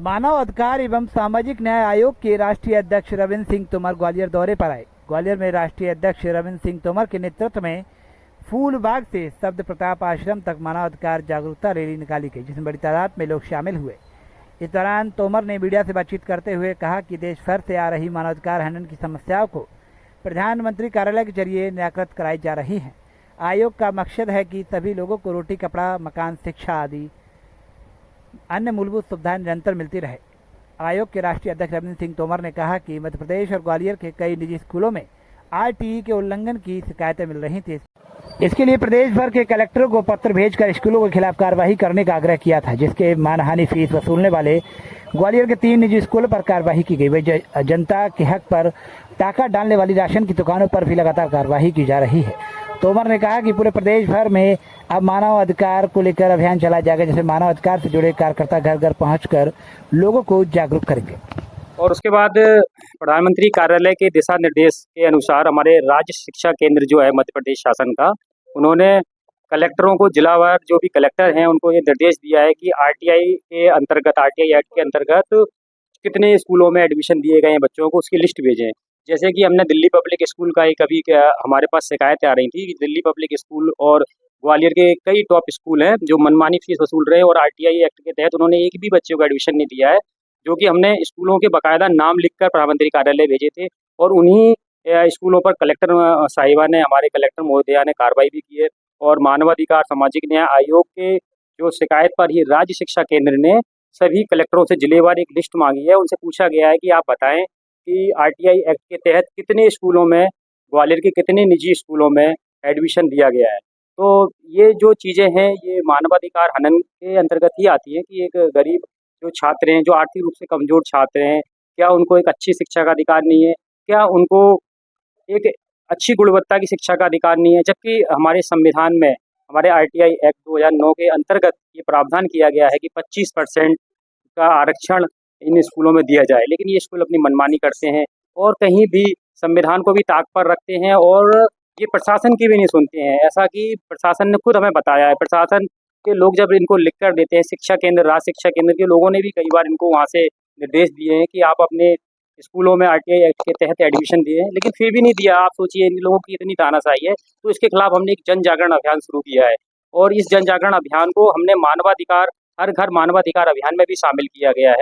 मानव अधिकार एवं सामाजिक न्याय आयोग के राष्ट्रीय अध्यक्ष रविंद्र सिंह तोमर ग्वालियर दौरे पर आए। ग्वालियर में राष्ट्रीय अध्यक्ष रविंद्र सिंह तोमर के नेतृत्व में फूलबाग से शब्द प्रताप आश्रम तक मानव अधिकार जागरूकता रैली निकाली गई, जिसमें बड़ी तादाद में लोग शामिल हुए। इस दौरान तोमर ने मीडिया से बातचीत करते हुए कहा कि देश भर से आ रही मानवाधिकार हनन की समस्याओं को प्रधानमंत्री कार्यालय के जरिए निराकृत कराई जा रही हैं। आयोग का मकसद है कि सभी लोगों को रोटी, कपड़ा, मकान, शिक्षा आदि अन्य मूलभूत सुविधाएं निरंतर मिलती रहे। आयोग के राष्ट्रीय अध्यक्ष रविंद्र सिंह तोमर ने कहा कि मध्य प्रदेश और ग्वालियर के कई निजी स्कूलों में आरटीई के उल्लंघन की शिकायतें मिल रही थी। इसके लिए प्रदेश भर के कलेक्टरों को पत्र भेजकर स्कूलों के खिलाफ कार्रवाई करने का आग्रह किया था, जिसके मानहानि फीस वसूलने वाले ग्वालियर के 3 निजी स्कूलों पर कार्रवाई की गई। वही जनता के हक पर टाका डालने वाली राशन की दुकानों पर भी लगातार कार्रवाई की जा रही है। तोमर ने कहा कि पूरे प्रदेश भर में अब मानव अधिकार को लेकर अभियान चलाया जाएगा, जैसे मानव अधिकार से जुड़े कार्यकर्ता घर घर पहुंचकर लोगों को जागरूक करेंगे। और उसके बाद प्रधानमंत्री कार्यालय के दिशा निर्देश के अनुसार हमारे राज्य शिक्षा केंद्र जो है मध्य प्रदेश शासन का, उन्होंने कलेक्टरों को जिलावार जो भी कलेक्टर हैं उनको ये निर्देश दिया है कि आरटीआई एक्ट के अंतर्गत कितने स्कूलों में एडमिशन दिए गए हैं बच्चों को, उसकी लिस्ट भेजें। जैसे कि हमने दिल्ली पब्लिक स्कूल का एक अभी हमारे पास शिकायतें आ रही थी कि दिल्ली पब्लिक स्कूल और ग्वालियर के कई टॉप स्कूल हैं जो मनमानी फीस वसूल रहे हैं और आरटीआई एक्ट के तहत उन्होंने एक भी बच्चे को एडमिशन नहीं दिया है, जो कि हमने स्कूलों के बाकायदा नाम लिखकर प्रधानमंत्री कार्यालय भेजे थे। और उन्हीं स्कूलों पर कलेक्टर साहिबा ने, हमारे कलेक्टर महोदया ने कार्रवाई भी की है। और मानवाधिकार सामाजिक न्याय आयोग के जो शिकायत पर ही राज्य शिक्षा केंद्र ने सभी कलेक्टरों से जिलेवार एक लिस्ट मांगी है। उनसे पूछा गया है कि आप बताएं कि आरटीआई एक्ट के तहत कितने स्कूलों में, ग्वालियर के कितने निजी स्कूलों में एडमिशन दिया गया है। तो ये जो चीज़ें हैं ये मानवाधिकार हनन के अंतर्गत ही आती है कि एक गरीब जो छात्र हैं, जो आर्थिक रूप से कमज़ोर छात्र हैं, क्या उनको एक अच्छी शिक्षा का अधिकार नहीं है? क्या उनको एक अच्छी गुणवत्ता की शिक्षा का अधिकार नहीं है? जबकि हमारे संविधान में, हमारे आरटीआई एक्ट 2009 के अंतर्गत ये प्रावधान किया गया है कि 25% का आरक्षण इन स्कूलों में दिया जाए, लेकिन ये स्कूल अपनी मनमानी करते हैं और कहीं भी संविधान को भी ताक पर रखते हैं और ये प्रशासन की भी नहीं सुनते हैं। ऐसा कि प्रशासन ने खुद हमें बताया है, प्रशासन के लोग जब इनको लिख कर देते हैं, शिक्षा केंद्र, राज्य शिक्षा केंद्र के लोगों ने भी कई बार इनको वहाँ से निर्देश दिए हैं कि आप अपने स्कूलों में आरटीआई एक्ट के तहत एडमिशन दिए, लेकिन फिर भी नहीं दिया। आप सोचिए इन लोगों की इतनी तानाशाही है। तो इसके खिलाफ हमने एक जन जागरण अभियान शुरू किया है और इस जन जागरण अभियान को हमने हर घर मानवाधिकार अभियान में भी शामिल किया गया है।